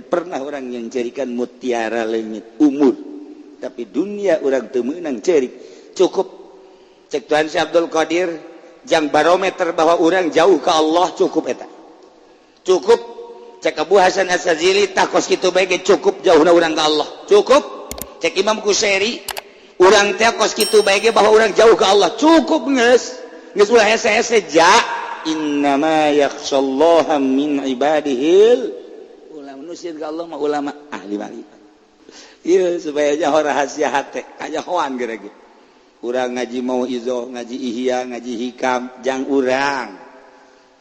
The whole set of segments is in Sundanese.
pernah orang yang carikan mutiara leungit umur tapi dunia orang teu meunang cari cukup cek Tuhan si Abdul Qadir jang barometer bahwa orang jauh ke Allah cukup eta cukup cek Abu Hasan As-Sazili tah kos kitu bae cukup jauhna urang ka Allah cukup cek Imam Kushairi urang teh kos kitu bae bahwa urang jauh ka Allah cukup geus ulah hese-hese ja innama yakhshallaha min ibadihil ulama nusir ka Allah mah ulama ahli marifat ieu supaya nya rahasia hate kajahoan geura urang ngaji mauizah ngaji ihya ngaji hikam jang urang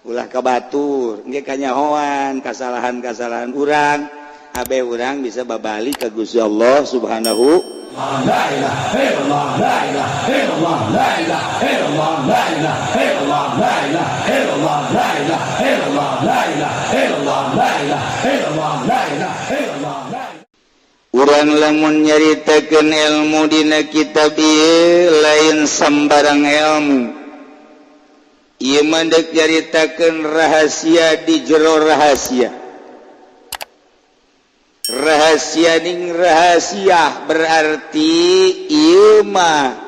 ulah kabatur engke kanyahoan kasalahan-kasalahan urang abe urang bisa babalik ka Gusti Allah Subhanahu la ilaha illallah la ilaha illallah la ilaha illallah la ilaha illallah la ilaha illallah la ilaha illallah la ilaha illallah la ilaha illallah la ilaha illallah urang lamun nyaritakeun ilmu dina kitab ieu lain sambarang ilmu ieu mandek nyaritakeun rahasia di jero rahasia rahasia ning rahasia berarti ieu mah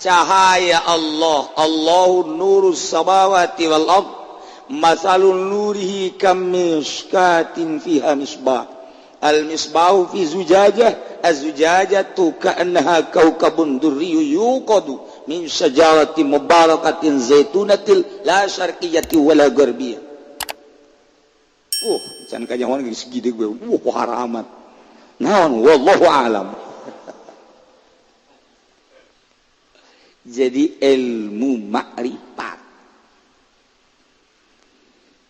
cahaya Allah Allahu nurus samawati wal ard masalun nurihi kamishkatin fiha misbah al misbahu fi zujajah az-zujajatu ka'annaha kaukabun durriyyu yuqadu min syajaratin mubarakatin zaitunatil la syarqiyyati wala gharbiyah can kanyahoan geus segede gue haramat naon wallahu alam jadi ilmu makrifat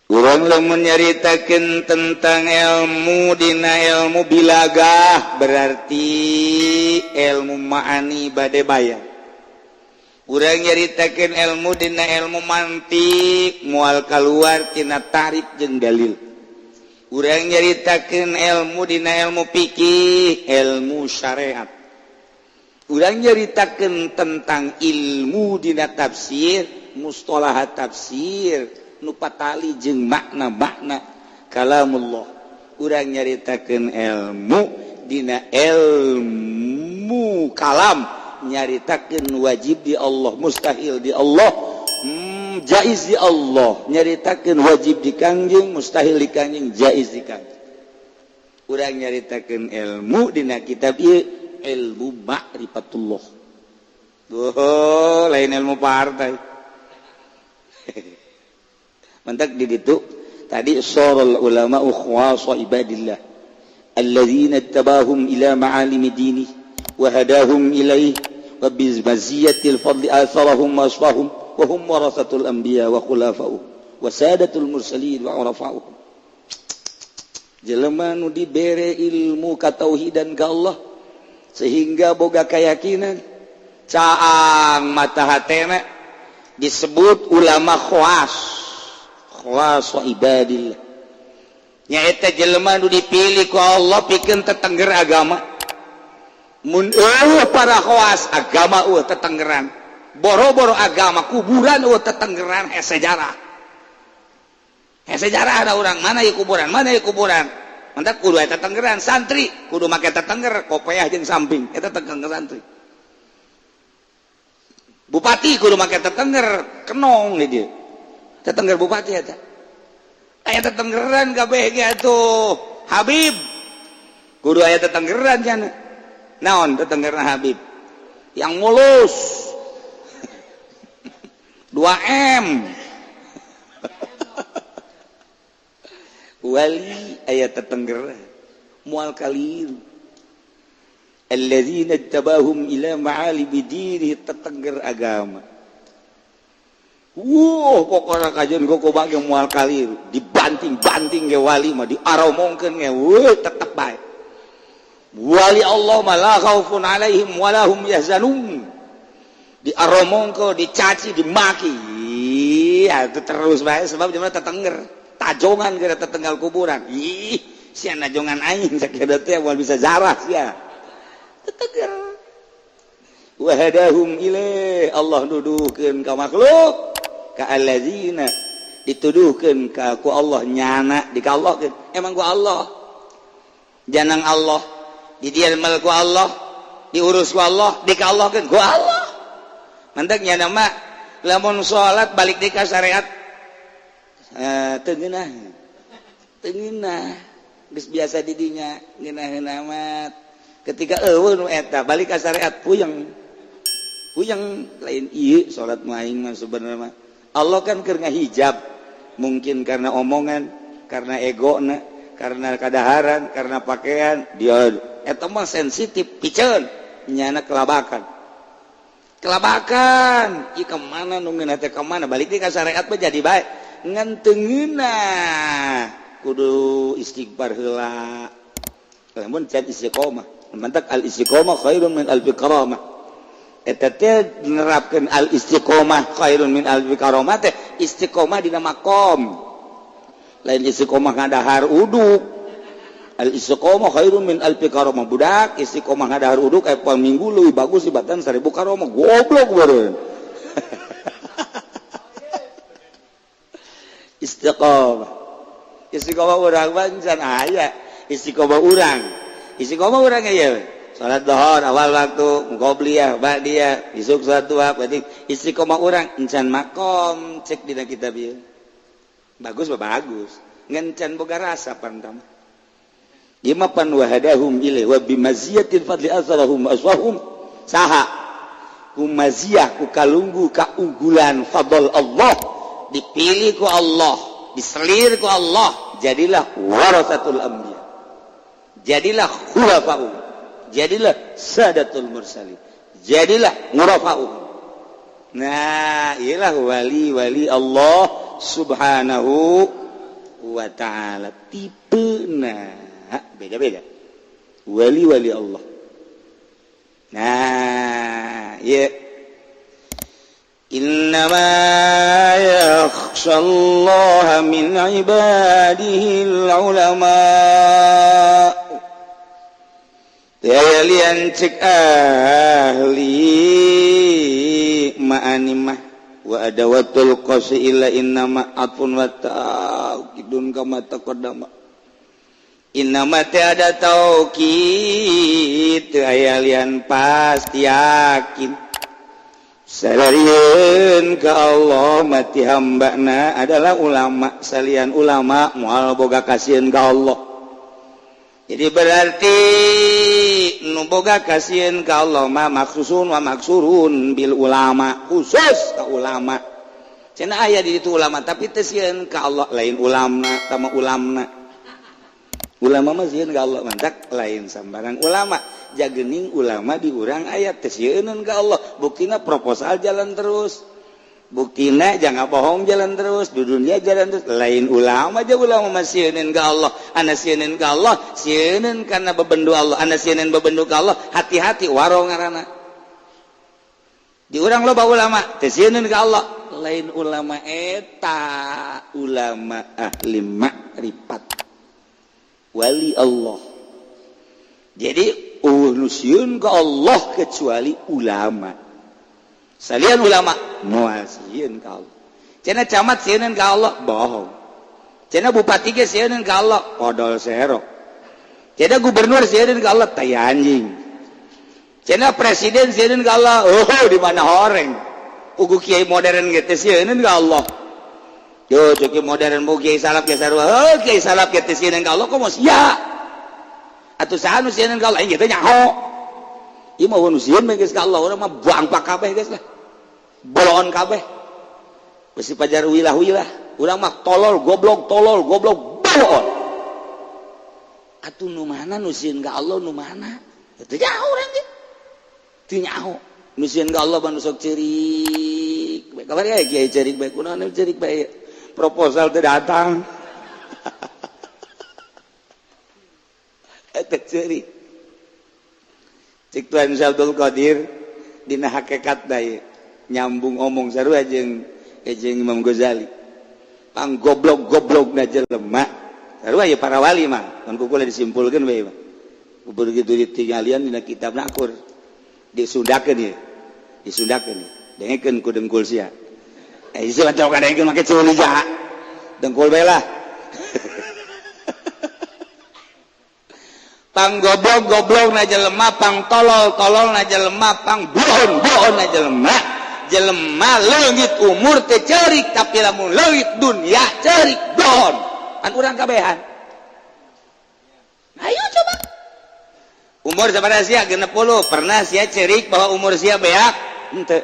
urang lamun nyaritakeun tentang ilmu dina ilmu bilagah berarti ilmu ma'ani bade bayar urang nyaritakeun ilmu dina ilmu mantik moal kaluar tina tarif jeung dalil urang nyaritakeun ilmu dina ilmu fikih ilmu syariat urang nyaritakeun tentang ilmu dina tafsir mustalah tafsir nu patali jeung makna-makna kalamullah urang nyaritakeun ilmu dina ilmu kalam nyaritakeun wajib di Allah mustahil di Allah jaiz di Allah nyaritakeun wajib di Kangjeng mustahil di Kangjeng jaiz di Kangjeng urang nyaritakeun ilmu dina kitab ieu ilmu ma'rifatullah lain ilmu partai mantak di ditu tadi sorol ulama khawasa ibadillah alladzina ittabahum ila ma'alimi dini wa hadahum ilaih wa bizmaziyatil fadli atharahum wa asfahum wa hum warasatul anbiya wa khulafa'uhum wa sadatul mursalin wa urafa'uhum jelema nu dibere ilmu katauhidan ka Allah sehingga boga keyakinan caang mata hatena disebut ulama khawas ibadillah nyaeta jelema nu dipilih ku Allah pikeun tetengger agama mun para khawas agama tetenggeran boro-boro agama kuburan tetenggeran sejarah ada orang mana ya kuburan mantak kudu eta tetenggeran santri kudu make tetengger kopiah jeung samping eta tetengger santri bupati kudu make tetengger kenong di dieu tetengger bupati eta aya tetenggeran kabeh ge atuh Habib kudu aya tetenggeran cenah naon tetenggerna Habib yang mulus 2M wali ayat tetenggeran mual kalir alladzina ittabahum ila ma'alibi dini tetengger agama pokokna kajian koko bage mual kalir dibanting-banting ge wali mah diaromongkeun ge tetep bae wali Allah mah la khaufun alaihim wa lahum yahzanun diaromongkeun dicaci dimaki atuh terus bae sebab jemana tetengger tajongan gara tetenggal kuburan sia najongan aing sakeda teh moal bisa zarah sia tetengger wa hadahum ilaih Allah nuduhkeun ka makhluk ka allazina dituduhkeun ka ku Allah nyana dikallahkeun emang ku Allah janang Allah didiamel ku Allah diurus ku Allah dikallahkeun ku Allah mantek nyana mah lamun salat balik di ka syariat teu ngeunah geus biasa di dinya ngeunaheun amat ketika eueuh nu eta balik ka syariat puyeng lain ieu salat maing mah sebenarnya mah Allah kan keur ngahijab mungkin karena omongan karena egona karena kadaharan karena pakaian dia eta mah sensitif piceun nyana kelabakan ieu kemana nu ngeunah teh kemana balik di ka syariat mah jadi bae ngan teu ngeunah kudu istighfar heula lamun can istiqomah mantak al istiqomah khairun min alfi karamah eta teh nerapkeun al istiqomah khairun min alfi karamah teh istiqomah dina maqam lain istiqomah ngadahar uduk al istiqomah khairun min alfi karamah budak istiqomah ngadahar uduk aya poe minggu leuwih bagus ibatan 1000 karamah goblok beureun istiqomah urang bancan aya istiqomah urang ieu salat duhur awal waktu qobliyah ba'diyah isuk salat duha berarti istiqomah urang encan makom cek dina kitab ieu bagus ngan can boga rasa pantam ima pan wahadahum ilai wa bimaziyatil fadli azrahum aswahum saha kumaziyah ku kalunggu kaunggulan fadl Allah dipilih ku Allah diselir ku Allah jadilah warasatul anbiya jadilah khulafa'u jadilah sadatul mursalin jadilah ngurafa'u nah ialah wali-wali Allah subhanahu wa ta'ala tipena beda-beda wali-wali Allah nah ya innama yakhshallaha min ibadihil ulama lian cek ahli ma'animah wa adawatul qasi illa innama atfun wa ta'kidun kama taqaddama innama tiada taukid aya lian pasti yakin salarian ka Allah mati hambana adalah ulama salian ulama moal boga kasieun ka Allah jadi berarti nu boga kasieun ka Allah mah maksusun wa maksurun bil ulama khusus ka ulama cenah aya di ditu ulama tapi teu sieun ka Allah lain ulama tama ulamna ulama mah sieun ka Allah mantak lain sambarang ulama jagening ulama di urang aya teu sieuneun ka Allah buktina proposal jalan terus buktina jangan bohong jalan terus di dunia jalan terus lain ulama aja ulama masieun ka Allah ana sieun ka Allah sieun karena bebendu Allah ana sieun bebendu ka Allah hati-hati waro ngaranna di urang loba ulama teu sieun ka Allah lain ulama eta ulama ahli makrifat wali Allah jadi nu sieun ka Allah kecuali ulama salian ulama moal sieun ka Allah cenah camat sieun ka Allah bohong cenah bupati ge sieun ka Allah odol serok cenah gubernur sieun ka Allah tai anjing cenah presiden sieun ka Allah di mana horeng ugu kiai modern ge teh sieun ka Allah yo ceki modern mu kiai salap ge sarua kiai salap ge teh sieun ka Allah komo sia atuh saha nu sieun ka Allah ieu teh nyaho ieu mah nu sieun mah geus ka Allah urang mah bangpak kabeh geus lah bolon kabeh besi pajar wilah-wilah urang mah tolol goblok bolon atuh nu mana nu sieun ka Allah nu mana teu nyaho urang ge teu nyaho nu sieun ka Allah mah sok ceurik bae kabar ya kiai ceurik bae kunaon ceurik bae proposal teu datang eta ceurik cik Tuan Abdul Qadir dina hakikat daya nyambung omong sarua jeung Imam Ghazali pang goblok-goblokna jelema sarua ya para wali mah mun kukula disimpulkeun we mah begitu ditingalian dina kitab nakur disundakeun ieu dengekeun ku dengkul sia isi baca ka dengekeun make ceuliga dengkul belah pang goblok na jelema, pang tolol na jelema, pang bohon na jelema leungit umur teh ceurik tapi lamun leungit dunia ceurik bohon kan urang kabehan. Ayo coba umur sabaraha sia 60 pernah sia ceurik bahwa umur sia beak henteu.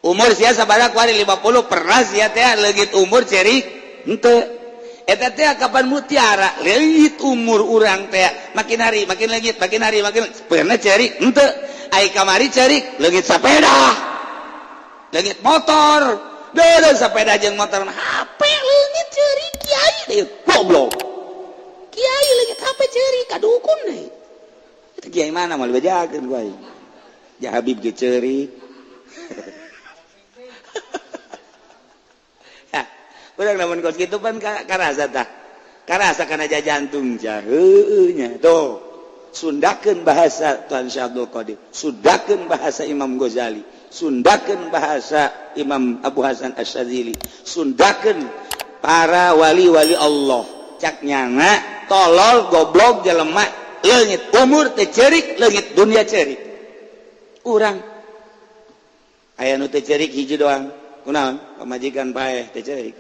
Umur sia sabaraha kuari 50 pernah sia teh leungit umur ceurik henteu. Eta teh kapan mutiara leungit umur urang teh makin hari makin leungit pernah ceurik henteu. Ai kamari ceurik leungit sapeda leungit motor deuleu sapeda jeung motor HP leungit ceurik kiai deui goblok kiai leungit HP ceurik kadukun deui eta kiai mana mah dibajakeun ku aing ja Habib ge ceurik urang lamun kos kitu pan karasa tah karasa kana jantung jah heueuh nya tuh sundakeun bahasa Tuan Syekh Abdul Qadir sundakeun bahasa Imam Ghazali sundakeun bahasa Imam Abu Hasan Asy-Syadzili sundakeun para wali-wali Allah cak nyana tolol goblok jelema leungit umur teh ceurik leungit dunia ceurik urang aya nu teh ceurik hiji doang kunaon pamajikan paeh teh ceurik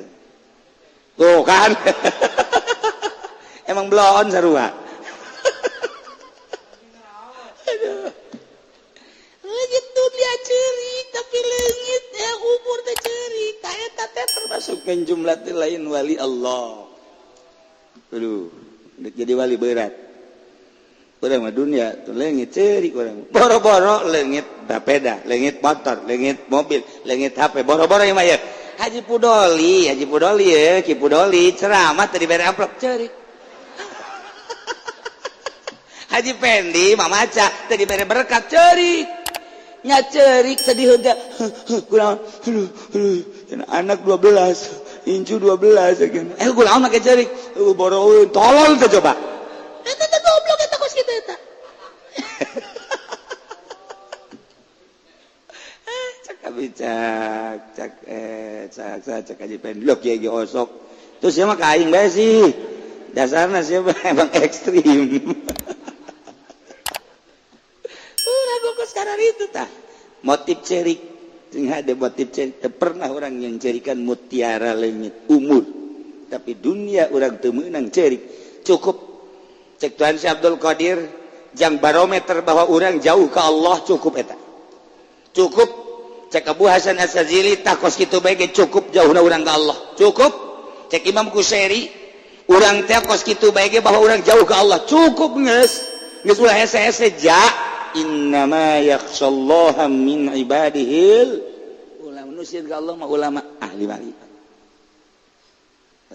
tuh kan emang belon sarua leungit dunia ceurik tapi leungit umur teh ceurik ka eta teh termasuk min jumlatil lain wali Allah. Aduh jadi wali berat urang mah dunia tuh leungit ceurik urang boro-boro leungit sepeda leungit motor leungit mobil leungit HP boro-boro ieu mah ya Haji Pudoli ya Ki Pudoli ceramah tadi bere amplop ceurik Haji Pendi mamaca tadi bere berkat ceurik nya ceurik sedih henteu kunaon anak 12 incu 12 kunaon make ceurik boro tolol teh coba eta teh goblok eta kos kitu eta cak Haji Pendlok ya osok terus siapa kaing bae sih dasarnya siapa emang ekstrim urang fokus karena itu tah motif cerik tinggal ada motif cerik pernah orang yang cerikan mutiara leungit umur tapi dunia orang teu meunang cerik cukup cek Tuan Syekh Abdul Qadir jang barometer bahwa orang jauh ke Allah cukup eta cukup cek Abu Hasan Asy-Syadzili tah kos kitu bae ge cukup jauhna urang ka Allah cukup cek Imam Kushairi urang teh kos kitu bae ge bahwa urang jauh ka Allah cukup geus ulah hese-hese ja innama yakhshallaha min ibadihil ulama nusir ka Allah mah ulama ahli ma'rifat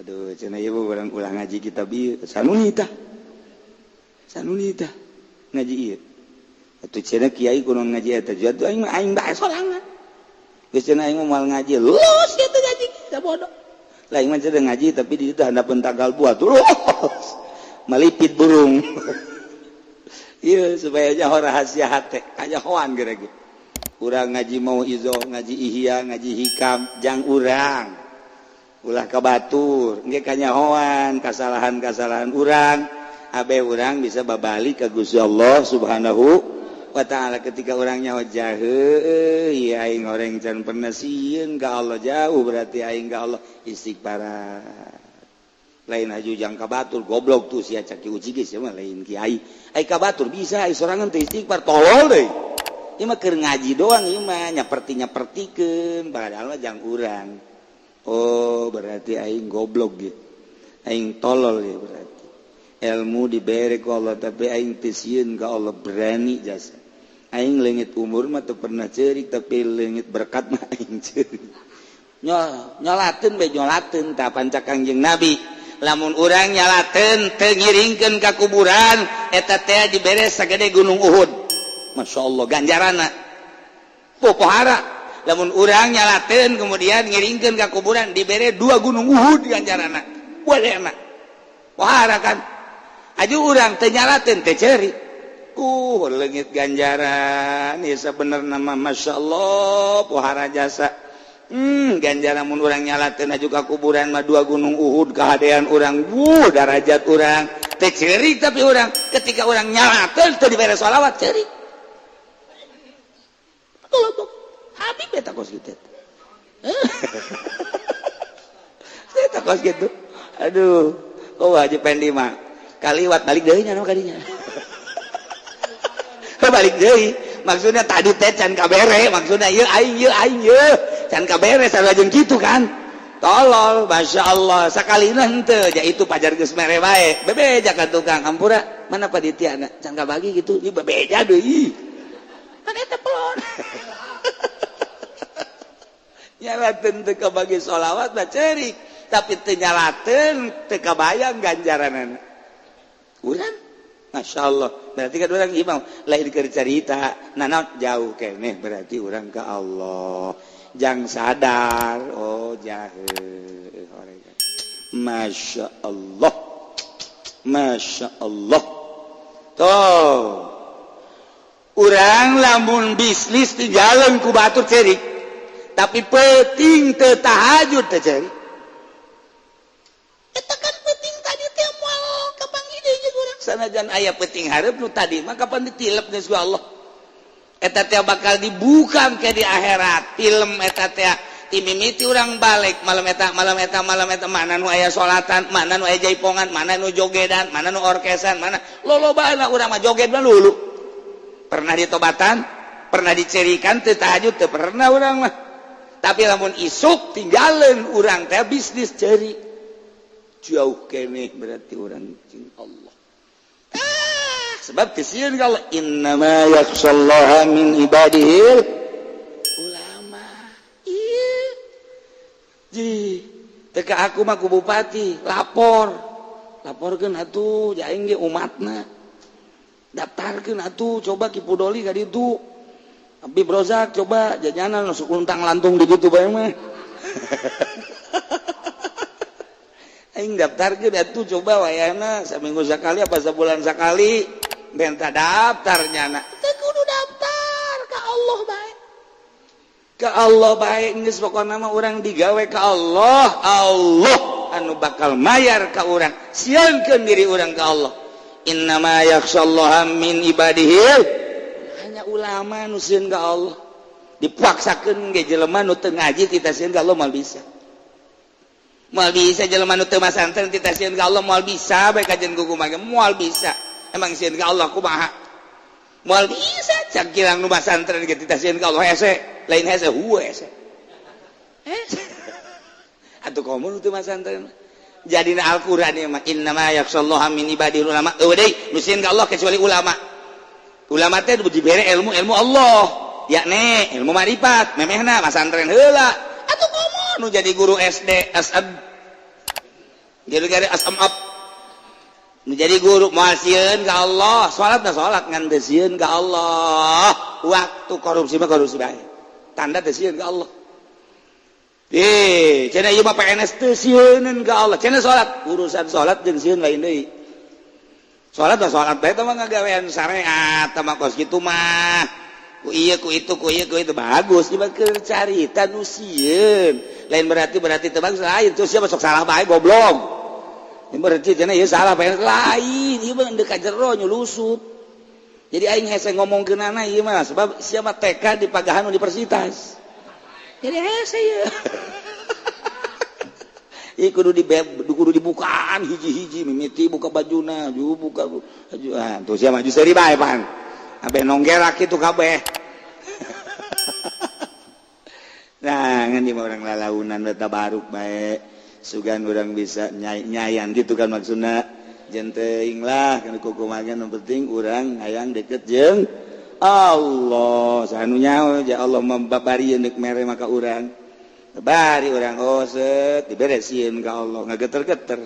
aduh cenah ieu urang ulah ngaji kitab ieu sanunita ngaji ieu atuh cenah kiai kudu ngaji eta jatuh aing bae sorangan geus cenah aing moal ngaji los kitu ngaji da bodoh lain mah cenah ngaji tapi di ditu handapeun tagal buah tuh malipit burung ieu supaya jauh rahasia hate kajahoan geura ge urang ngaji mau izo ngaji ihya ngaji hikam jang urang ulah kabatur engke kanyahoan kasalahan-kasalahan urang abe urang bisa babalik ka Gusti Allah Subhanahu wa ta'ala ketika orang nyawa jauh ya aing orang can pernah sieun ka Allah jauh berarti aing ka Allah istighfar lain haju jang kabatur goblok tuh sia caki uji geus mah lain kiai ai kabatur bisa ai sorangan teh istighfar tolol deui ieu mah keur ngaji doang ieu mah nyaperti-nyapertikeun padahal mah jang urang oh berarti aing goblok gitu aing tolol ya berarti ilmu dibere ku Allah tapi aing teu sieun ka Allah berani jasa aing leungit umur mah teu pernah ceurik tapi leungit berkat mah aing ceurik nyolateun bae nyolateun tah pancak Kangjeng Nabi lamun urang nyalateun teu ngiringkeun ka kuburan eta teh dibere sagede gunung Uhud masyaallah ganjaranna pohara lamun urang nyalateun kemudian ngiringkeun ka kuburan dibere 2 gunung Uhud ganjaranna bolehna pohara kan aju urang teu nyalateun teh ceurik leungit ganjaran ieu sabenerna mah masyaallah pohara jasa ganjaran mun urang nyalakeun juga kuburan mah 2 gunung Uhud kahadean urang darajat urang teh ceurik tapi urang ketika urang nyalakeun teu dibere sholawat ceurik kelompok Habib eta kos kitu eta kos kitu aduh Haji Pendi mah kaliwat balik deui nya kadinya balik deui maksudnya tadi teh can kabere maksudnya ieu aing can kabere sareng kitu kan tolol Masya Allah sakalina henteu ja itu pajar geus mere bae bebeja ka tukang ampura mana panitiana can kabagi gitu ieu bebeja deui kan eta pelon nyalateun teu kabagi sholawat mah ceurik tapi teu nyalateun teu kabayang ganjaranana urang Masya Allah berarti kan orang imam lain keur carita nana jauh keneh berarti orang ke Allah jang sadar jahil Masya Allah toh orang lamun bisnis tinggalan ku batur cerik tapi penting teu tahajud teh cerik eta kan penting tadi teh moal kabang ide jeung urang sanajan aya penting hareup nu tadi mah kapan ditilep geus ku Allah eta teh bakal dibuka ke di akhirat film eta teh timimiti urang balik malam eta mana nu aya salatan mana nu aya jaipongan mana nu jogedan mana nu orkesan mana lolobana urang mah joget mah lulu pernah ditobatan pernah dicerikan teu tahajud teu pernah urang mah tapi lamun isuk tinggalin urang teh bisnis ceri jauh keneh berarti urang jeung Allah sebab kesieun ka Allah innama yakhshallaha min ibadihil ulama ji teka aku mah ku bupati laporkeun atuh jaing ge umatna daftarkeun atuh coba Kipudoli ka ditu Habib Rozak coba jajanan masuk untang lantung di gitu bae mah. Aing daftarkeun atuh coba wayahna saminggu sakali apa sebulan sakali benta daftarnya na. Teu kudu daftar ka Allah bae. Ka Allah bae geus pokona mah urang digawe ka Allah. Allah anu bakal mayar ka urang. Sieunkeun diri urang ka Allah. Innama yakhshallaha min ibadihi ulama nu sieun ka Allah dipaksakeun ge jelema nu teu ngaji ti sieun ka Allah moal bisa jelema nu teu masantren ti sieun ka Allah moal bisa bae kajen kumaha moal bisa emang sieun ka Allah kumaha moal bisa cak kirang nu masantren ge ti sieun ka Allah hese lain hese hese atuh komo nu teu masantren jadina Al-Qur'an ieu mah innama yakhshallaha min ibadil ulama deui nu sieun ka Allah kecuali ulama teh dibere ilmu Allah yakni ilmu marifat memehna masantren heula atuh komo nu jadi guru SD asab gara-gara asamap nu jadi guru moal sieun ka Allah salat ngan teu sieun ka Allah waktu korupsi mah korupsi bae tanda teu sieun ka Allah cenah ieu mah PNS teu sieuneun ka Allah cenah salat urusan salat jeung sieun lain deui salat bae teh mah ngagawean syariat teh mah kos kitu mah ku ieu ku itu bagus ieu mah keur carita nu sieun lain berarti teh bagus lain terus siapa sok salah bae goblok ieu berarti cenah ieu salah bae lain ieu mah deuk ka jero nyulusut jadi aing hese ngomongkeunana ieu mah sebab siapa TK di Pagahan Universitas jadi hese ieu kudu dibukaan hiji-hiji mimiti buka bajuna buka baju tuh sia maju seri bae pan abe nonggerak kitu kabeh nah ngan di orang lalaunan beta baruk bae sugan urang bisa nyayan gitu kan maksudna jen teuing lah kana kumaha nu penting urang hayang deket jeung Allah sanunya ja Allah membabarieun deuk mere maka urang bari orang set diberesin ka Allah ngageter-geter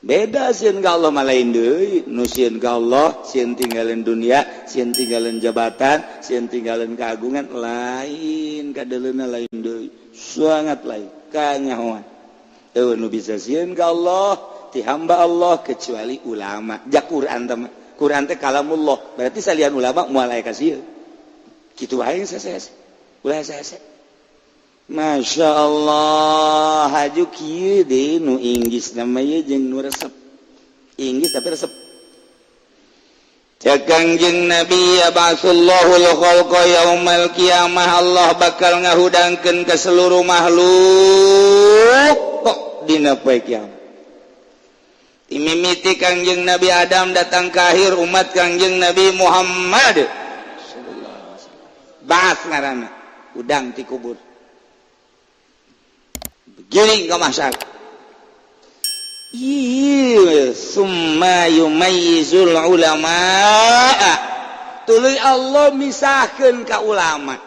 beda sieun ka Allah mah lain deui nu sieun ka Allah sieun tinggalin dunia sieun tinggalin jabatan sieun tinggalin keagungan lain kadeleuna lain deui sangat lain kanyahoan teu nu bisa sieun ka Allah ti hamba Allah kecuali ulama ja Quran teh Quran teh kalamullah berarti salian ulama moal aya ka sieun kitu wae sase ulah sase Masya Allah haju kieu deui nu Inggris namanya jeung nu resep Inggris tapi resep cek Kangjeng Nabi yab'atsullahul khalqa yaumal qiyamah Allah bakal ngahudangkeun ka seluruh makhluk kok dina poe kiamat imimiti Kangjeng Nabi Adam datang ke akhir umat Kangjeng Nabi Muhammad ba'ats ngaranna udang ti kubur giring ke masyarakat summa yumayyizul ulama'a tuluy Allah misahkeun ka ulama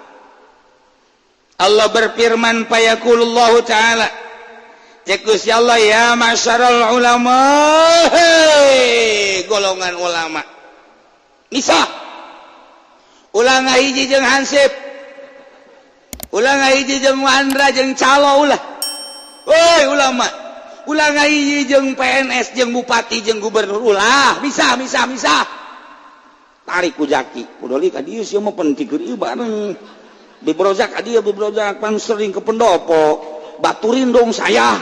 Allah berfirman fayaqulullahu ta'ala cek Gusti Allah ya masyarul ulama hei golongan ulama misah ulang hiji jeung hansip ulang hiji jeung Wandra jeung calo ulah woi ulama ulang hiji jeung PNS jeung bupati jeung gubernur ulah bisa tarik ku jaki kudoli ka dieu sia mah pentikeun ieu bareng bibrojak ka dieu bibrojak pan sering ke pendopo baturin dong saya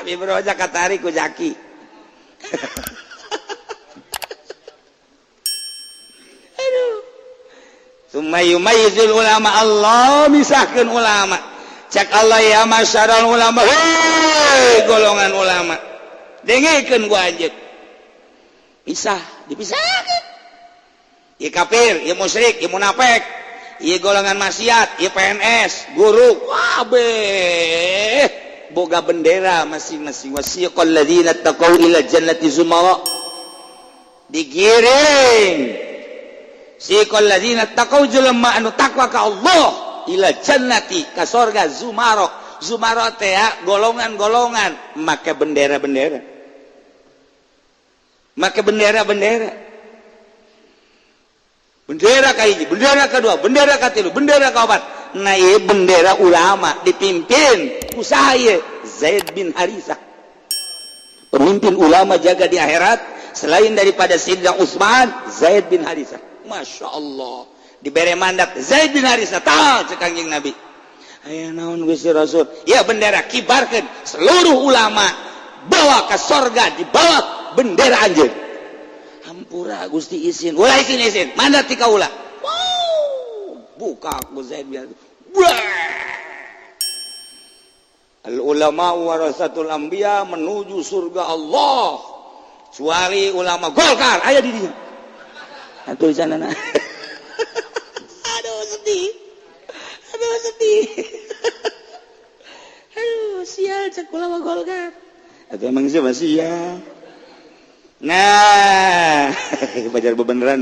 bibrojak ka tarik ku jaki summa yumayyizul ulama Allah misahkeun ulama cak Allah ya masyarul ulama hei golongan ulama dengikeun ku anjeun dipisahkeun ieu kafir ieu musyrik ieu munafik ieu golongan maksiat ieu PNS guru kabeh boga bendera masing-masing wasiqal ladzina taqaw ila jannati zumara digiring siqal ladzina taqaw jelema anu takwa ka Allah ila jannati ka surga zumara teh golongan-golongan make bendera-bendera bendera ka hiji bendera kedua bendera katilu bendera kaopat nah ieu bendera ulama dipimpin ku saha Zaid bin Harithah pemimpin ulama jaga di akhirat selain daripada Sayyidina Utsman Zaid bin Harithah Masya Allah diberi mandat Zaid bin Harithah tah cek Kangjeng Nabi aya naon Gusti Rasul ya bendera kibarkeun seluruh ulama bawa ke surga di bawah bendera anjeun hampura Gusti izin ulah izin mandat ti kaula wow buka ku Zaid bin Harithah al ulama warasatul anbiya menuju surga Allah kecuali ulama Golkar aya di dieu tulisanana aduh sedih aduh sial cek ulama Golkar atau emang siapa sial nah bajar beneran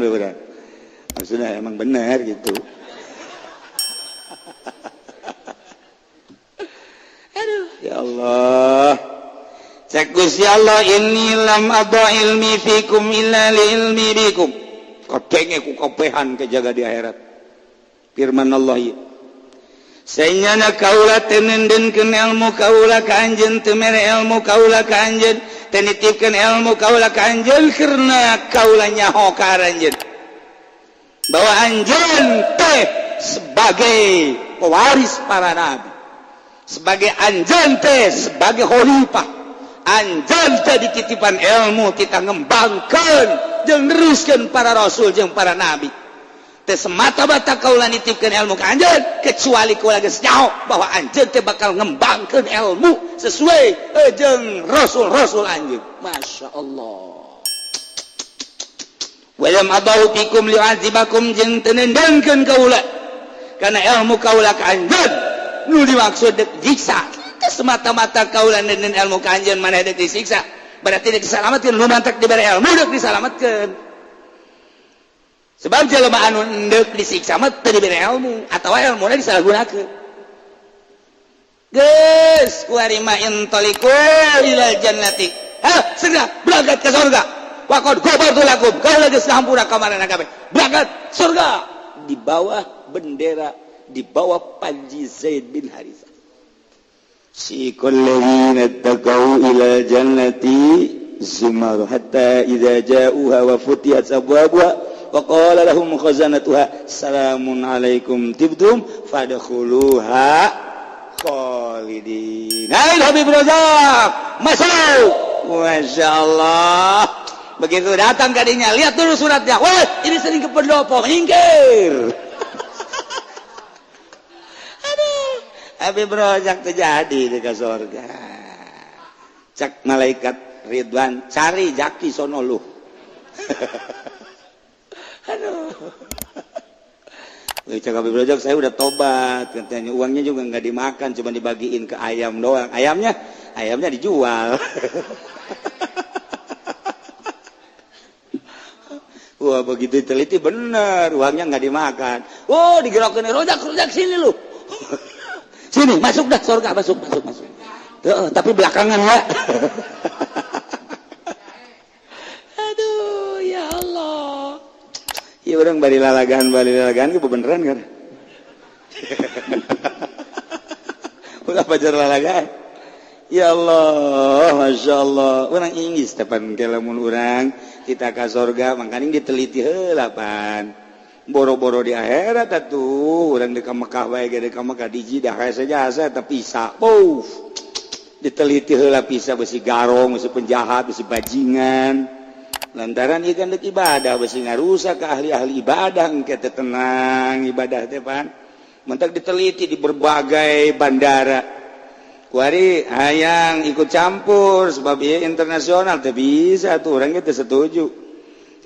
maksudnya emang benar gitu aduh ya Allah cek Gusti Allah inni lam adha ilmi fikum illa li ilmi bikum kabeh ku kabehan kejaga di akhirat firman Allah ieu saenyana kaula teu nendeunkeun ilmu kaula ka anjeun teu mere ilmu kaula ka anjeun teu nitipkeun ilmu kaula ka anjeun karena kaula nyaho ka anjeun bahwa anjeun teh sebagai pewaris para nabi sebagai anjeun teh sebagai khalifah anjeun teh dititipan ilmu kita ngembangkeun jeung neruskeun para rasul jeung para nabi teh semata-mata kaula nitipkeun ilmu ka anjeun kecuali kaula geus nyaho bahwa anjeun teh bakal ngembangkeun ilmu sesuai jeung rasul-rasul anjeun Masya Allah walam adahu fikum li'azibakum jeung teu nendeunkeun kaula kana ilmu kaula ka anjeun nu dimaksud deuk jiksa semata-mata kaula nendeun ilmu ka anjeun maneh deuk disiksa berarti deuk disalamatkeun nu mantak dibere ilmu deuk disalamatkeun sebab jelema anu deuk disiksa mah teu dibere ilmu atawa ilmuna disalahgunakeun geus kuari ma intaliqu ilal jannati segera berangkat ke surga waqad ghafartu lakum kaula geus ngahampura ka manehna kabeh berangkat surga di bawah bendera di bawah panji Zaid bin Harithah siqal ladzina taqaw ila jannati zumar hatta idza ja'uha wa futihat abwabuha wa qala lahum khazanatuha salamun alaikum tibtum fadkhuluha khalidin. Hai Habib Razak, masuk. Masyaallah. Begitu datang kadinya, lihat dulu suratnya. Wah, ini sering ke pendopo, minggir. Aduh, Habib Razak terjadi di surga. Cak malaikat Ridwan, cari jaki sono lu. Aduh. Cak Habib Razak, saya udah tobat. Katanya uangnya juga nggak dimakan, cuma dibagiin ke ayam doang. Ayamnya dijual. Wah, begitu teliti bener, uangnya nggak dimakan. Oh, digerokin Razak sini lu. Sini, masuk dah surga, masuk. Tuh, tapi belakangan ya. Aduh, ya Allah. Ya orang bari lalagan ke beneran kan. Udah pacar lalagan. Ya Allah, Masya Allah. Orang inggis tepan kelamun orang kita ke surga, makanya diteliti heula pan. Boro-boro di akhirat atuh, orang di Mekah bae ge di Mekah diji dah saja tapi bisa. Diteliti heula pisah besi garong, besi penjahat, besi bajingan. Lantaran ieu kan deuk ibadah besi ngarusak ke ahli-ahli ibadah engke teh tenang ibadah teh pan. Mentak diteliti di berbagai bandara. Kuari hayang ikut campur sebab ieu internasional teh bisa tuh urang teh setuju.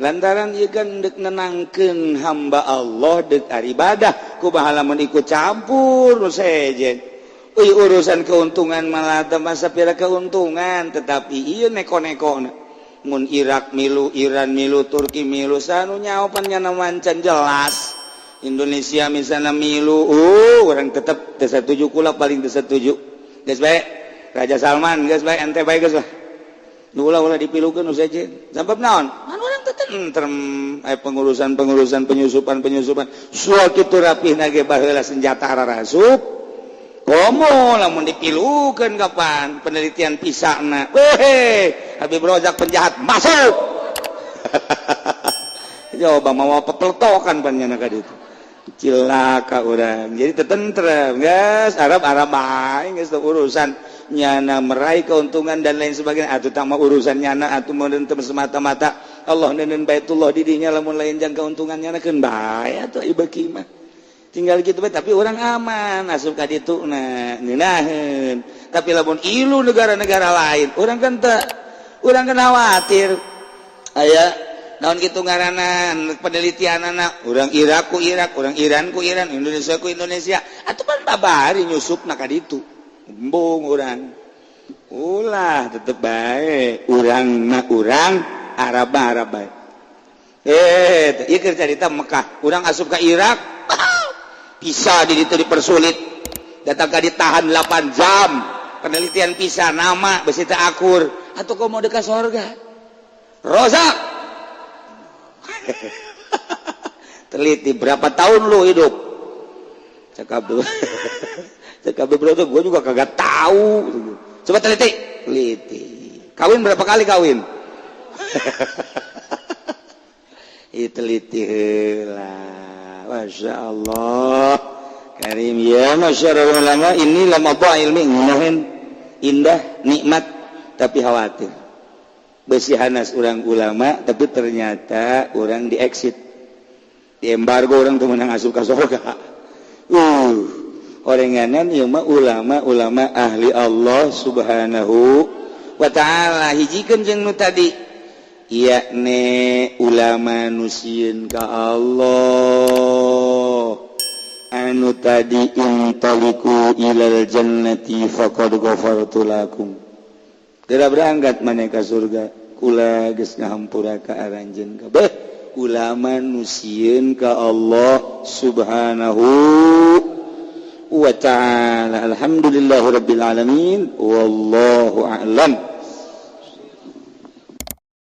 Lantaran ieu kan deuk nenangkeun hamba Allah deuk ibadah kumaha lamun ikut campur nu sejen. Urusan keuntungan malah masa pira keuntungan, tetapi iya neko-neko mun Irak milu, Iran milu, Turki milu, sanu nyaopan nyana mancan jelas. Indonesia misalnya milu, orang tetap setuju kula paling setuju. Geus bae, Raja Salman, geus bae ente bae geus lah. Nu ulah dipilukeun nu sejen. Sabab naon? Man urang teh tentrem pengurusan penyusupan. Soal kitu rapihna ge baheula senjata rarasup. Komo lamun dipilukeun kapan penelitian pisana. Habib Razak penjahat masuk. Coba mau pepeltokan panjana ka ditu. Cilaka urang. Jadi tetentrem, geus Arab bae geus urusan nyana meraih keuntungan dan lain sebagainya. Atuh tah mah urusan nyana atuh mun teu semata-mata Allah neuneun Baitullah di dinya lamun lain jang keuntungan nyana keun bae atuh ieu beuki mah. Tinggal gitu tapi orang aman asup ka ditu ngeunaheun. Tapi lamun ilu negara-negara lain orang kan khawatir aya naon kitu ngaranna penelitianna urang Irak ku Irak, urang Iran ku Iran, Indonesia ku Indonesia atuh pan babari nyusupna ka ditu embung urang ulah tetep bae urangna urang Arab bae ieu keur carita Mekah urang asup ka Irak bisa di situ dipersulit datang ka ditahan 8 jam penelitian pisah nama besi teh akur atuh kok mau dekat surga Razak teliti berapa tahun lu hidup cakap dulu Razak gue juga kagak tahu coba teliti kawin berapa kali kawin teliti heula. Masya Allah Karim ya masyarakat ulama ini lama ilmi indah nikmat tapi khawatir besi hanas orang ulama tapi ternyata orang di exit di embargo orang tuh menang asup ke surga orenganan ieu mah ulama ahli Allah subhanahu wa ta'ala hijikeun jeung nu tadi yakni ulama nusieun ka Allah anu tadi intaliku ilal jannati faqad ghafartu lakum geura berangkat maneh ka surga kula geus ngahampura ka aranjeun kabeh ulama nusieun ka Allah subhanahu wa ta'ala alhamdulillahirabbil alamin wallahu a'lam.